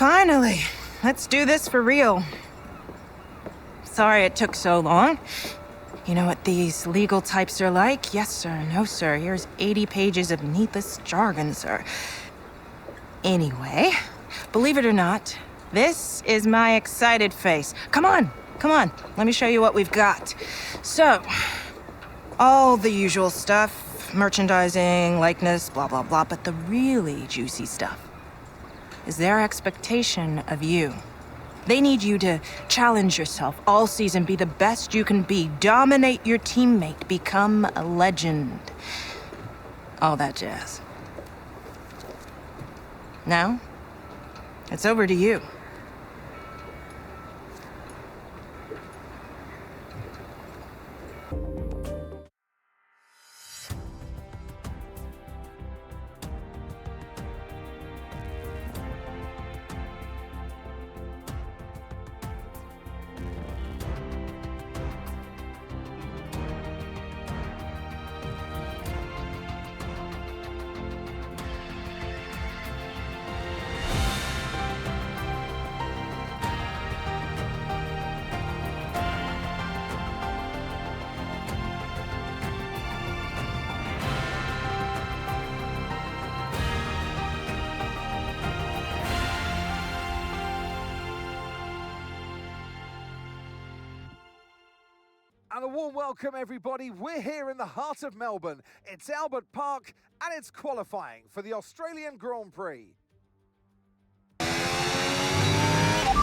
Finally. Let's do this for real. Sorry it took so long. You know what these legal types are like? Yes, sir. No, sir. Here's 80 pages of needless jargon, sir. Anyway, believe it or not, this is my excited face. Come on. Let me show you what we've got. So, all the usual stuff. Merchandising, likeness, blah, blah, blah. But the really juicy stuff is their expectation of you. They need you to challenge yourself all season, be the best you can be, dominate your teammate, become a legend. All that jazz. Now, it's over to you. And a warm welcome, everybody. We're here in the heart of Melbourne. It's Albert Park, and it's qualifying for the Australian Grand Prix.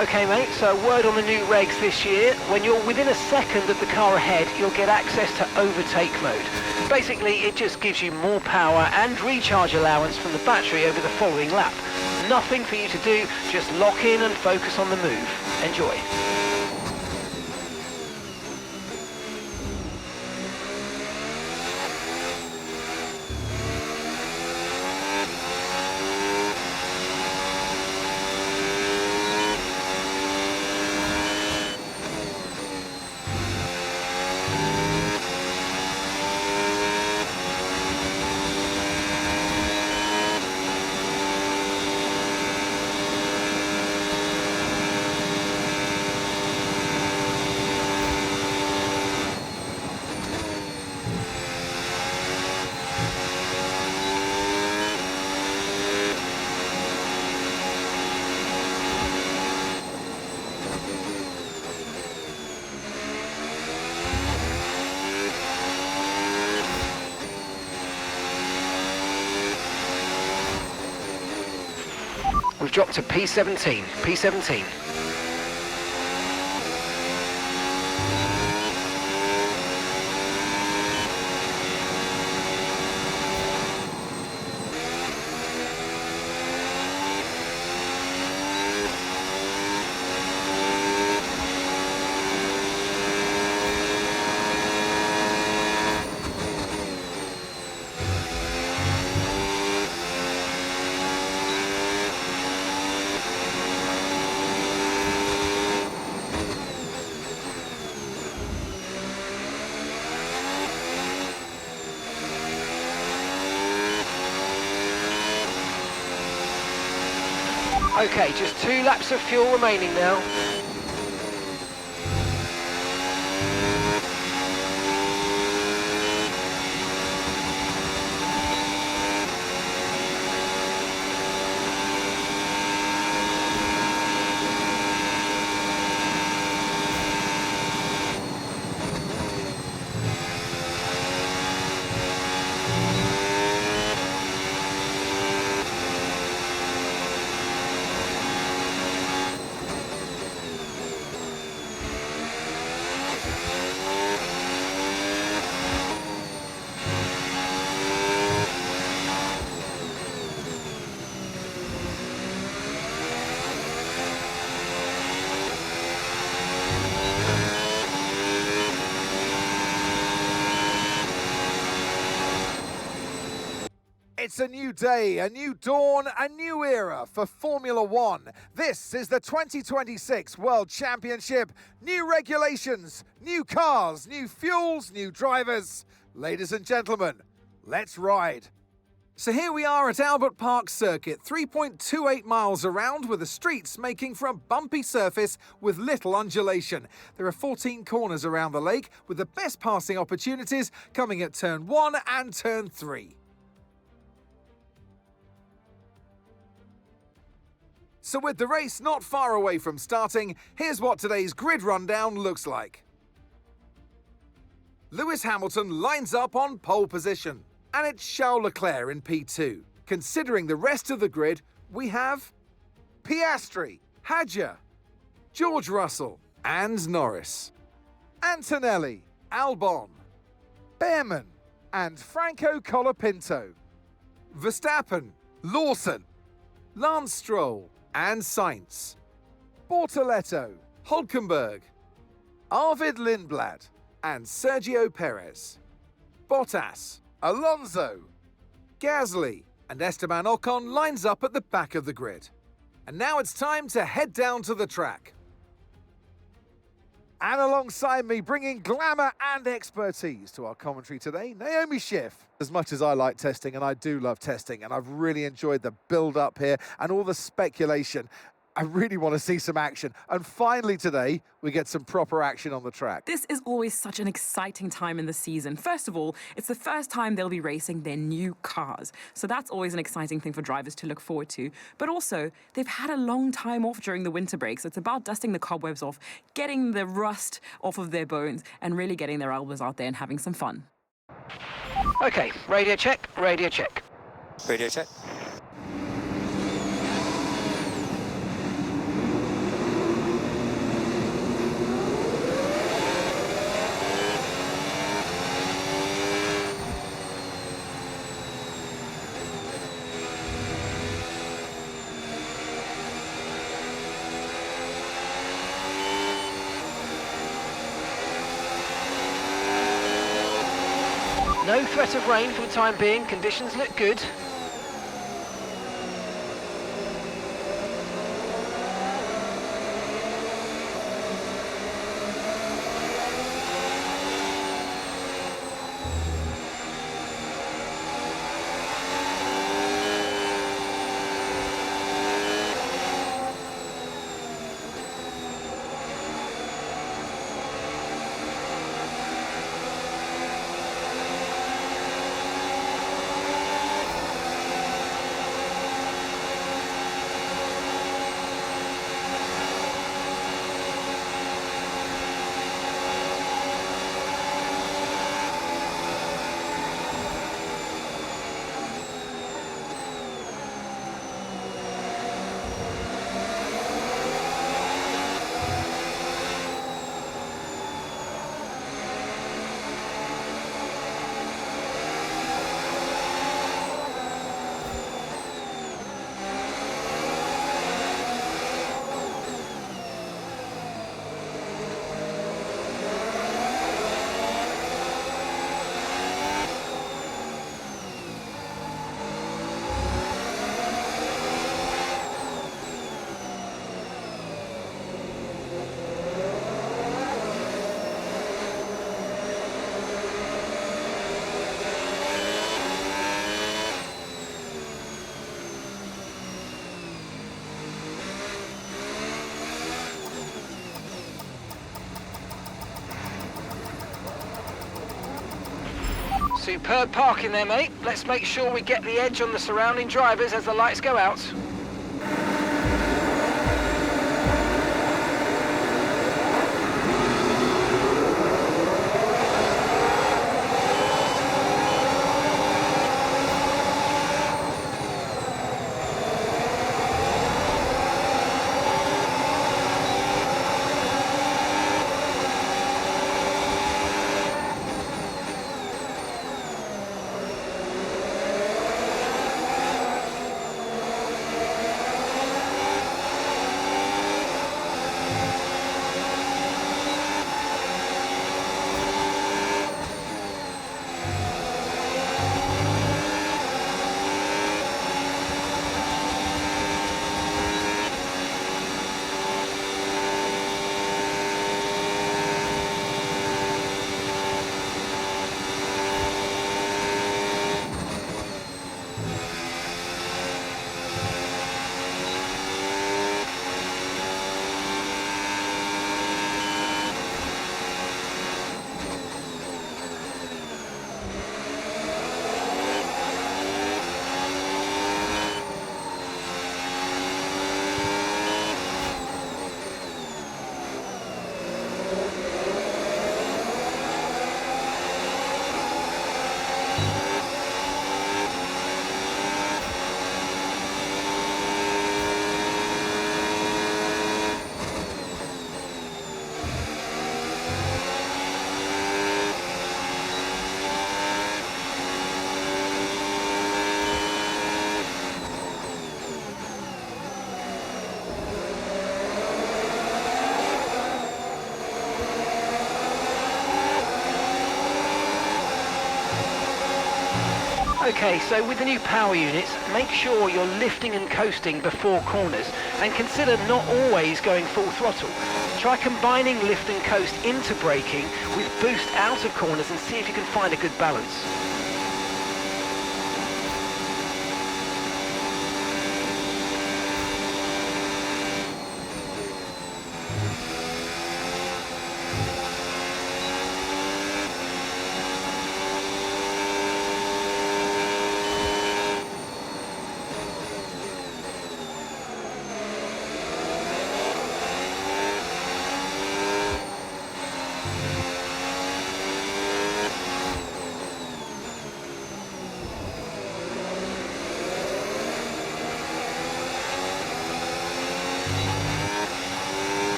Okay, mate, so word on the new regs this year. When you're within a second of the car ahead, you'll get access to overtake mode. Basically, it just gives you more power and recharge allowance from the battery over the following lap. Nothing for you to do, just lock in and focus on the move. Enjoy. We've dropped to P17. P17. Okay, just 2 laps of fuel remaining now. It's a new day, a new dawn, a new era for Formula One. This is the 2026 World Championship. New regulations, new cars, new fuels, new drivers. Ladies and gentlemen, let's ride. So here we are at Albert Park Circuit, 3.28 miles around, with the streets making for a bumpy surface with little undulation. There are 14 corners around the lake, with the best passing opportunities coming at turn 1 and turn 3. So with the race not far away from starting, here's what today's grid rundown looks like. Lewis Hamilton lines up on pole position, and it's Charles Leclerc in P2. Considering the rest of the grid, we have Piastri, Hadjar, George Russell and Norris, Antonelli, Albon, Behrman and Franco Colapinto, Verstappen, Lawson, Lance Stroll and Sainz, Bortoletto, Hülkenberg, Arvid Lindblad and Sergio Perez, Bottas, Alonso, Gasly and Esteban Ocon lines up at the back of the grid. And now it's time to head down to the track. And alongside me, bringing glamour and expertise to our commentary today, Naomi Schiff. As much as I like testing, and I do love testing, and I've really enjoyed the build-up here and all the speculation, I really want to see some action. And finally today, we get some proper action on the track. This is always such an exciting time in the season. First of all, it's the first time they'll be racing their new cars. So that's always an exciting thing for drivers to look forward to. But also, they've had a long time off during the winter break. So it's about dusting the cobwebs off, getting the rust off of their bones, and really getting their elbows out there and having some fun. Okay, radio check, radio check. Radio check. No threat of rain for the time being, conditions look good. Superb parking there, mate. Let's make sure we get the edge on the surrounding drivers as the lights go out. Okay, so with the new power units, make sure you're lifting and coasting before corners, and consider not always going full throttle. Try combining lift and coast into braking with boost out of corners and see if you can find a good balance.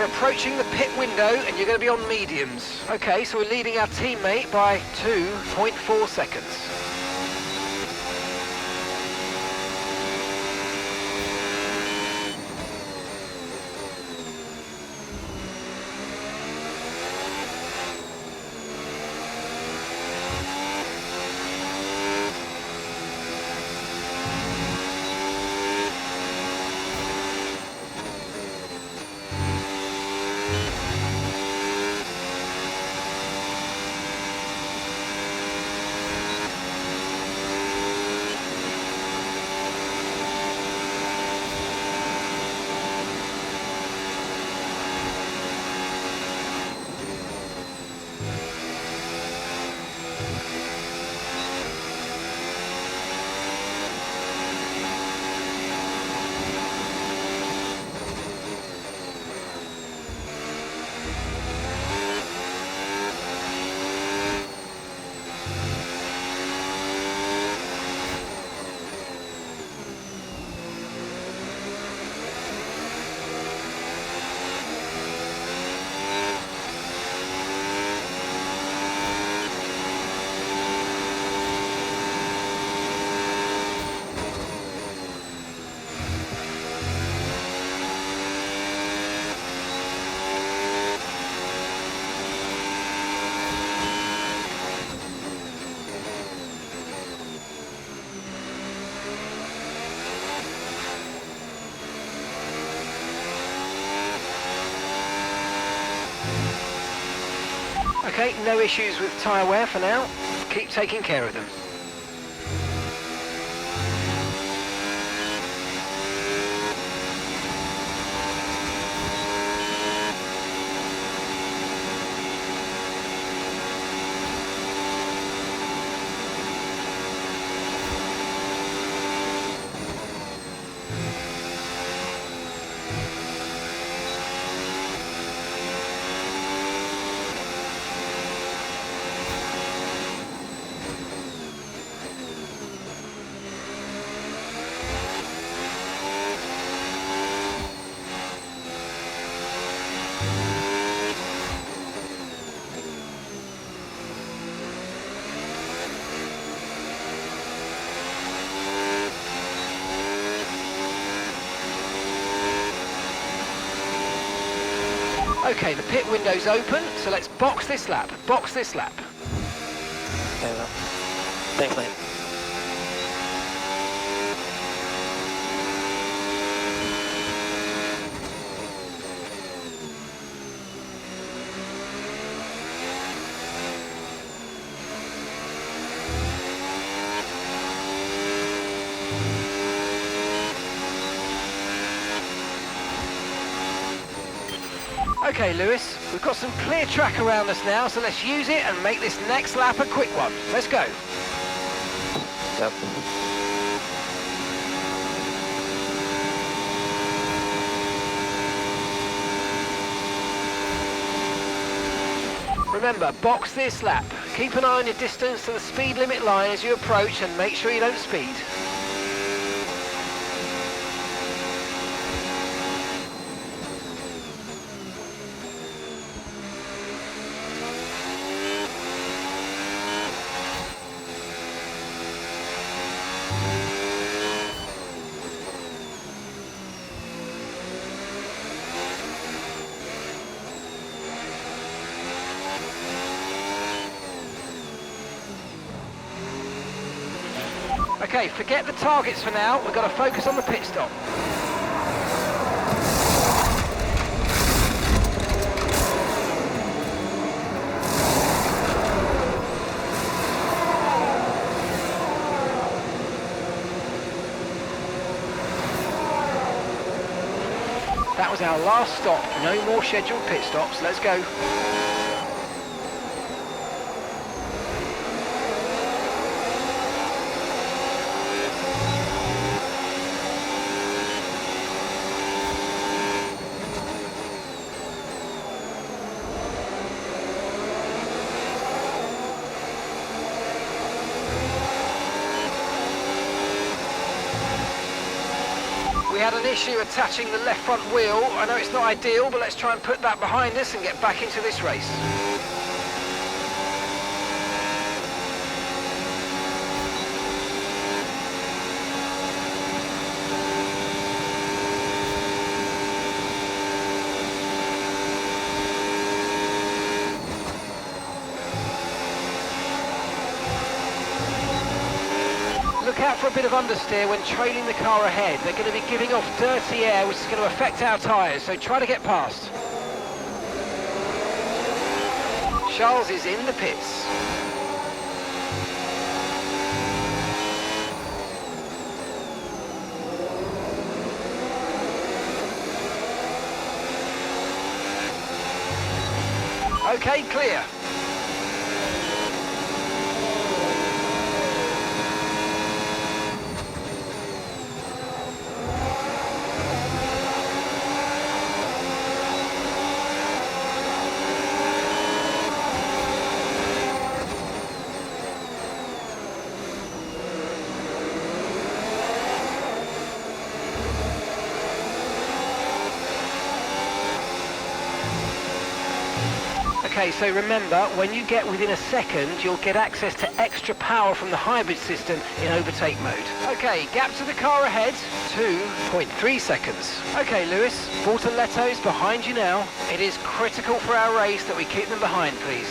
We're approaching the pit window and you're going to be on mediums. Okay, so we're leading our teammate by 2.4 seconds. Okay, no issues with tyre wear for now. Keep taking care of them. Okay, the pit window's open, so let's box this lap. Box this lap. Okay, well, thanks, mate. Okay, Lewis, we've got some clear track around us now, so let's use it and make this next lap a quick one. Let's go. Yep. Remember, box this lap. Keep an eye on your distance to the speed limit line as you approach and make sure you don't speed. Okay, forget the targets for now. We've got to focus on the pit stop. That was our last stop. No more scheduled pit stops. Let's go. We had an issue attaching the left front wheel. I know it's not ideal, but let's try and put that behind us and get back into this race. Look out for a bit of understeer when trailing the car ahead. They're going to be giving off dirty air, which is going to affect our tyres, so try to get past. Charles is in the pits. Okay, clear. Okay, so remember, when you get within a second, you'll get access to extra power from the hybrid system in overtake mode. Okay, gap to the car ahead, 2.3 seconds. Okay, Lewis, Bortoletto's behind you now. It is critical for our race that we keep them behind, please.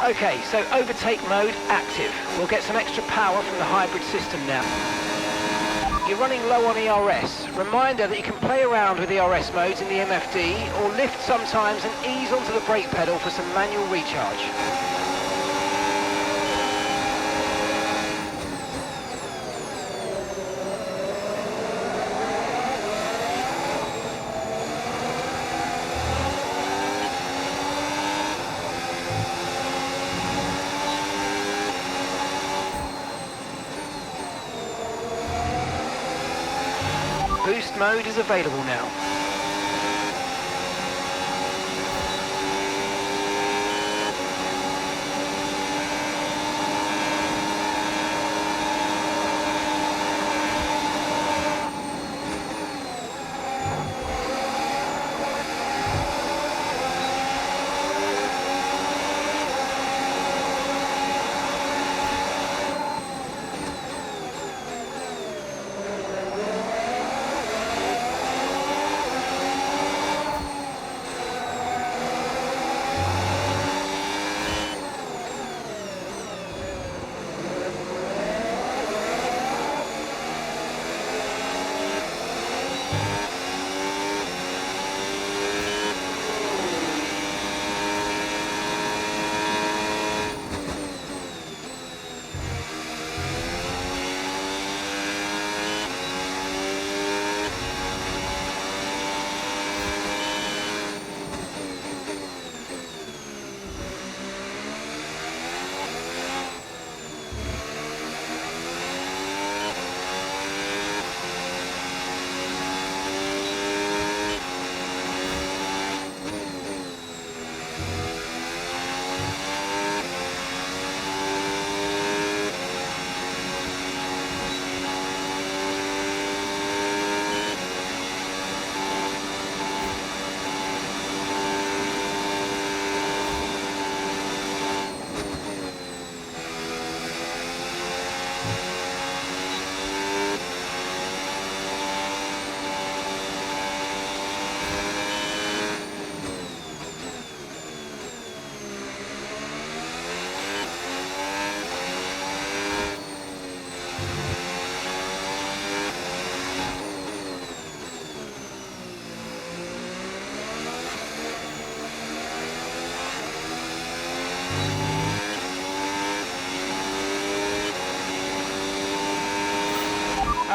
Okay, so overtake mode active. We'll get some extra power from the hybrid system now. You're running low on ERS. Reminder that you can play around with ERS modes in the MFD or lift sometimes and ease onto the brake pedal for some manual recharge. mode is available now.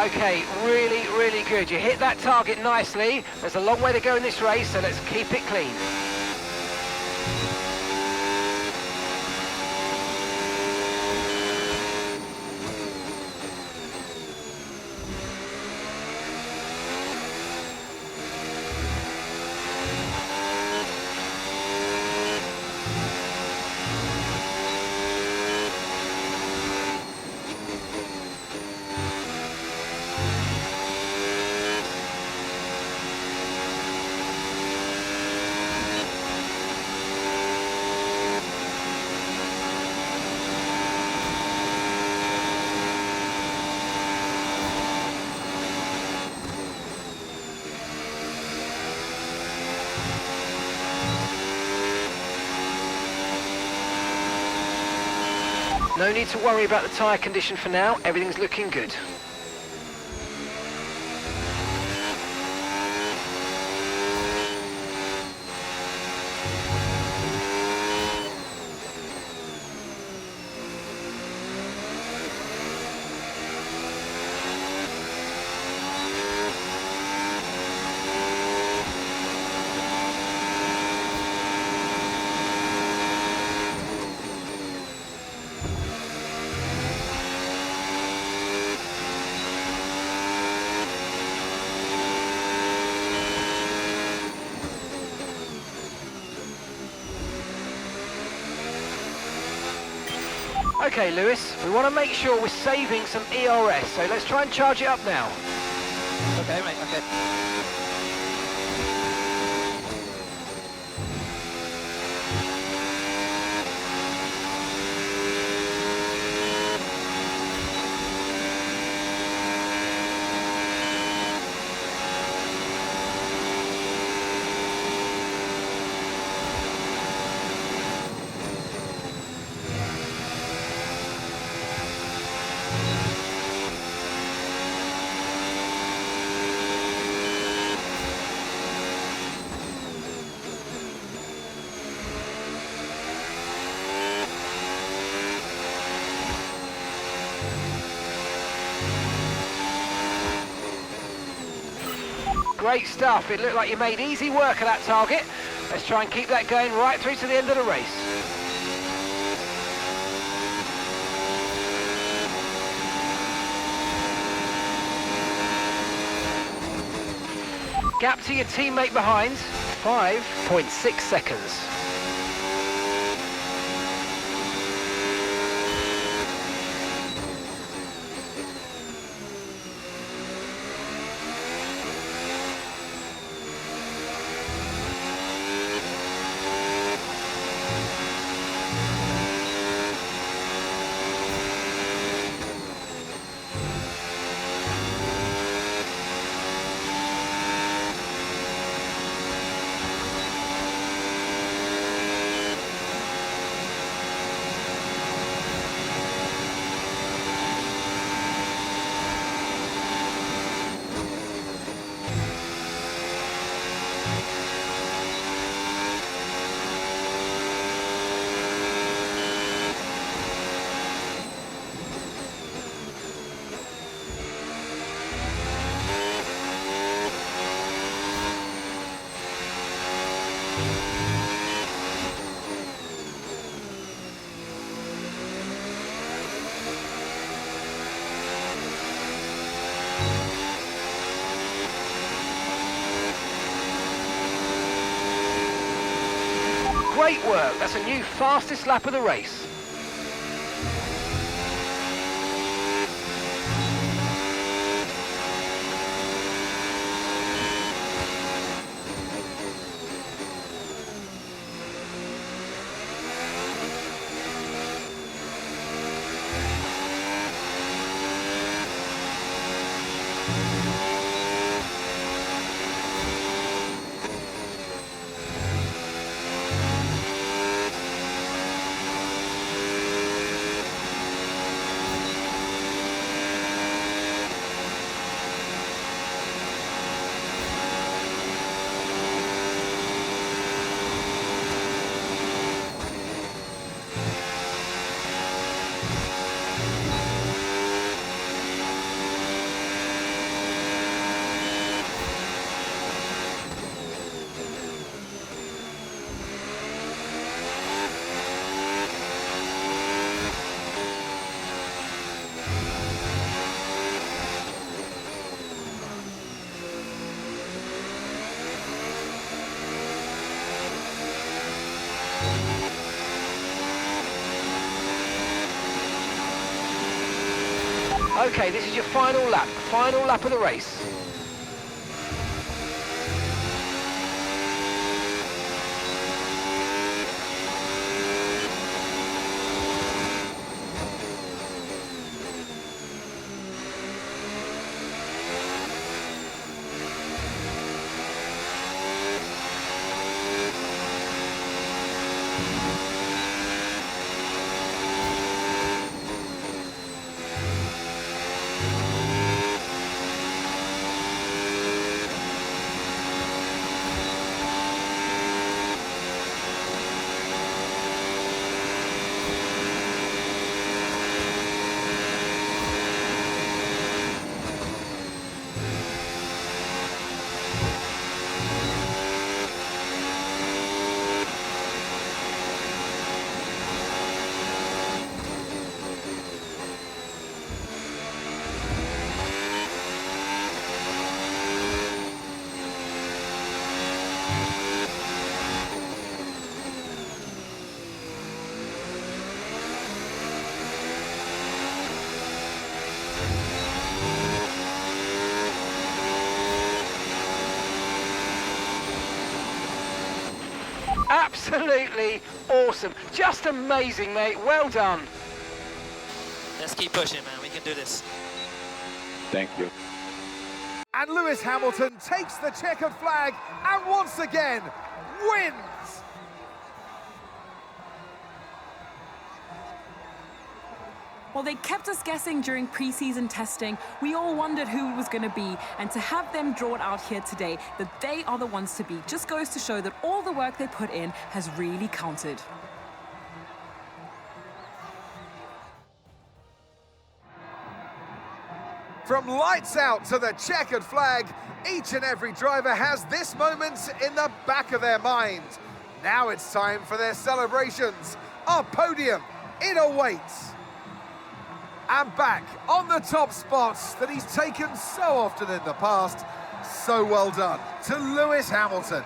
Okay, really good. You hit that target nicely. There's a long way to go in this race, so let's keep it clean. No need to worry about the tyre condition for now, everything's looking good. Okay, Lewis, we want to make sure we're saving some ERS, so let's try and charge it up now. Okay, mate, okay. Great stuff, it looked like you made easy work of that target. Let's try and keep that going right through to the end of the race. Gap to your teammate behind, 5.6 seconds. Great work, that's a new fastest lap of the race. Okay, this is your final lap of the race. Absolutely awesome. Just amazing, mate. Well done. Let's keep pushing, man. We can do this. Thank you. And Lewis Hamilton takes the checkered flag and once again wins. Well, they kept us guessing during pre-season testing. We all wondered who it was going to be, and to have them draw it out here today, that they are the ones to beat, just goes to show that all the work they put in has really counted. From lights out to the checkered flag, each and every driver has this moment in the back of their mind. Now it's time for their celebrations. Our podium, it awaits. And back on the top spots that he's taken so often in the past, So well done to Lewis Hamilton.